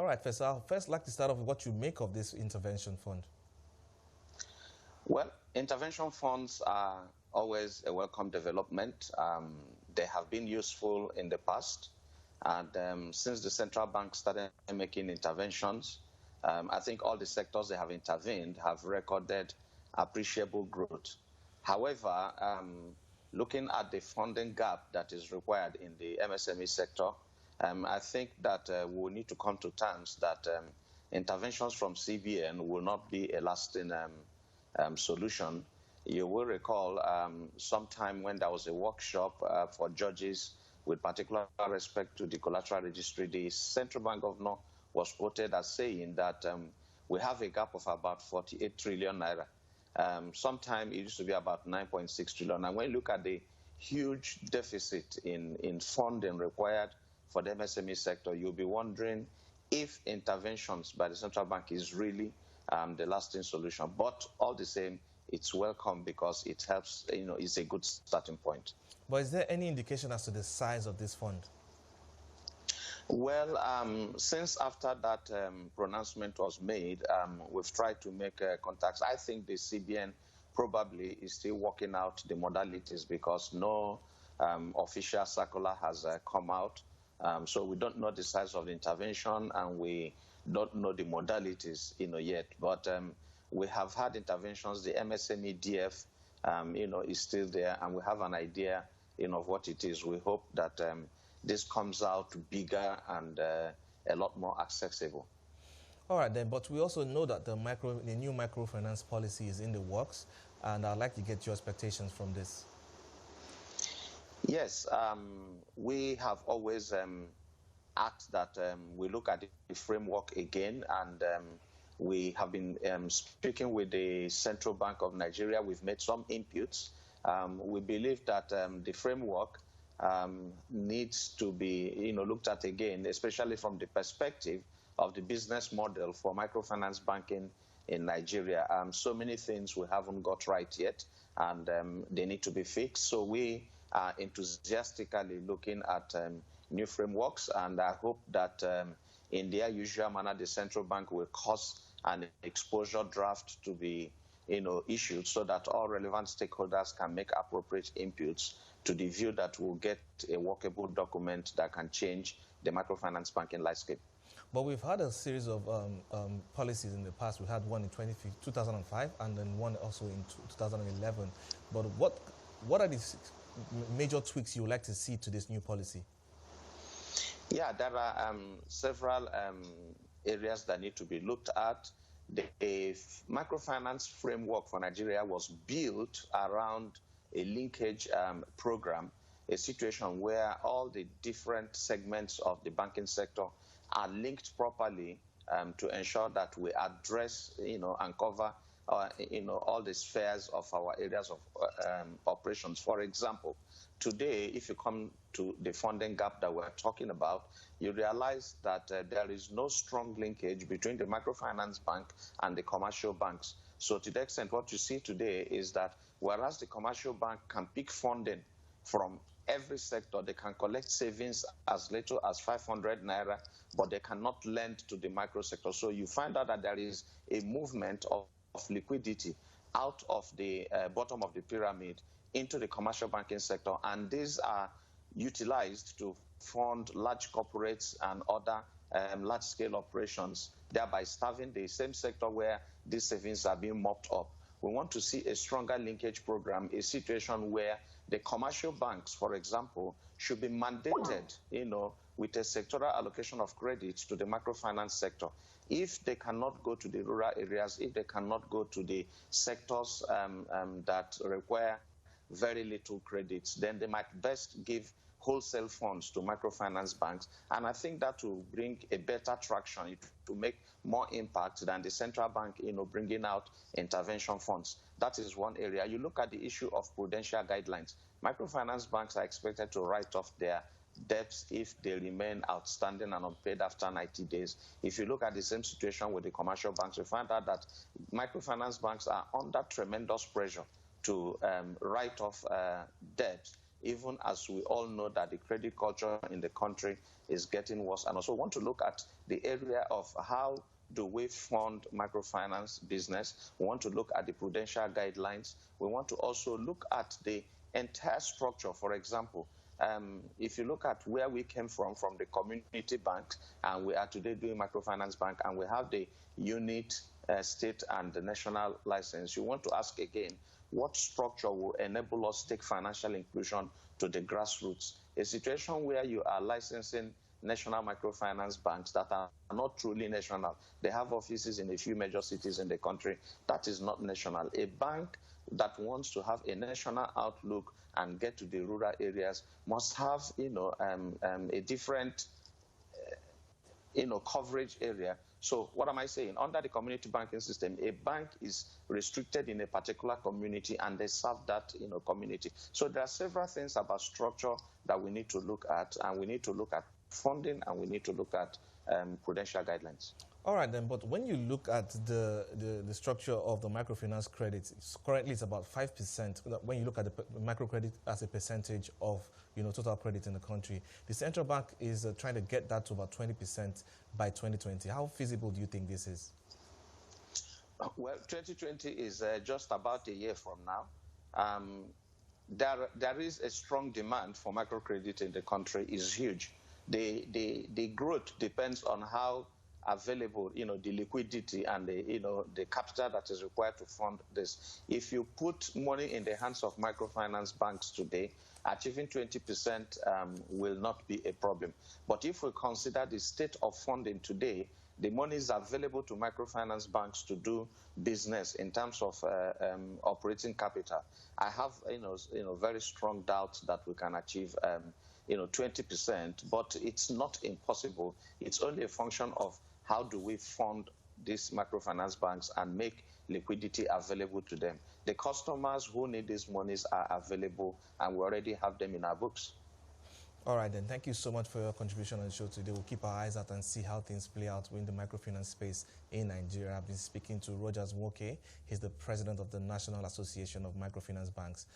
right, first, I'll first like to start off with what you make of this intervention fund. Well, intervention funds are always a welcome development. They have been useful in the past. And since the central bank started making interventions, I think all the sectors that have intervened have recorded appreciable growth. However, looking at the funding gap that is required in the MSME sector, I think that we will need to come to terms that interventions from CBN will not be a lasting solution. You will recall sometime when there was a workshop for judges with particular respect to the collateral registry, the central bank governor was quoted as saying that we have a gap of about 48 trillion naira. Sometime it used to be about 9.6 trillion. And when you look at the huge deficit in funding required for the MSME sector, you'll be wondering if interventions by the central bank is really the lasting solution. But all the same, it's welcome because it helps, it's a good starting point. But is there any indication as to the size of this fund? Well, since after that pronouncement was made, we've tried to make contacts. I think the CBN probably is still working out the modalities because no official circular has come out. So we don't know the size of the intervention and we don't know the modalities, yet. But we have had interventions. The MSME DF, is still there, and we have an idea, of what it is. We hope that this comes out bigger and a lot more accessible. All right, then. But we also know that the new microfinance policy is in the works, and I'd like to get your expectations from this. Yes, we have always asked that we look at the framework again, and we have been speaking with the Central Bank of Nigeria. We've made some inputs. We believe that the framework needs to be looked at again, especially from the perspective of the business model for microfinance banking in Nigeria. So many things we haven't got right yet, and they need to be fixed. So we are enthusiastically looking at new frameworks, and I hope that in their usual manner, the central bank will cause an exposure draft to be issued so that all relevant stakeholders can make appropriate inputs to the view that we'll get a workable document that can change the microfinance banking landscape. But we've had a series of policies in the past. We had one in 2005 and then one also in 2011. But what are the major tweaks you would like to see to this new policy? Yeah, there are several areas that need to be looked at. The microfinance framework for Nigeria was built around a linkage program, a situation where all the different segments of the banking sector are linked properly to ensure that we address, and cover, all the spheres of our areas of operations. For example, today, if you come to the funding gap that we're talking about, you realize that there is no strong linkage between the microfinance bank and the commercial banks. So to the extent what you see today is that whereas the commercial bank can pick funding from every sector, they can collect savings as little as 500 naira, but they cannot lend to the micro sector. So you find out that there is a movement of liquidity out of the bottom of the pyramid into the commercial banking sector, and these are utilized to fund large corporates and other large-scale operations, thereby starving the same sector where these savings are being mopped up. We want to see a stronger linkage program, a situation where the commercial banks, for example, should be mandated, with a sectoral allocation of credit to the microfinance sector. If they cannot go to the rural areas, if they cannot go to the sectors that require very little credits, then they might best give wholesale funds to microfinance banks. And I think that will bring a better traction to make more impact than the central bank, bringing out intervention funds. That is one area. You look at the issue of prudential guidelines. Microfinance banks are expected to write off their debts if they remain outstanding and unpaid after 90 days. If you look at the same situation with the commercial banks, you find out that microfinance banks are under tremendous pressure to write off debts even as we all know that the credit culture in the country is getting worse. And also want to look at the area of how do we fund microfinance business. We want to look at the prudential guidelines. We want to also look at the entire structure. For example, if you look at where we came from the community banks, and we are today doing microfinance bank, and we have the unit, state, and the national license, you want to ask again, what structure will enable us to take financial inclusion to the grassroots? A situation where you are licensing national microfinance banks that are not truly national. They have offices in a few major cities in the country. That is not national. A bank that wants to have a national outlook and get to the rural areas must have, a different, coverage area. So what am I saying? Under the community banking system, a bank is restricted in a particular community and they serve that, community. So there are several things about structure that we need to look at, and we need to look at funding, and we need to look at prudential guidelines. All right, then, but when you look at the structure of the microfinance credit, currently it's about 5%. When you look at the microcredit as a percentage of total credit in the country, the central bank is trying to get that to about 20% by 2020. How feasible do you think this is? Well, 2020 is just about a year from now. There is a strong demand for microcredit in the country. Is huge. The growth depends on how available, the liquidity and the capital that is required to fund this. If you put money in the hands of microfinance banks today, achieving 20% will not be a problem. But if we consider the state of funding today, the money is available to microfinance banks to do business in terms of operating capital. I have, very strong doubts that we can achieve 20%, but it's not impossible. It's only a function of how do we fund these microfinance banks and make liquidity available to them. The customers who need these monies are available, and we already have them in our books. All right, then. Thank you so much for your contribution on the show today. We'll keep our eyes out and see how things play out in the microfinance space in Nigeria. I've been speaking to Nwoke. He's the president of the National Association of Microfinance Banks.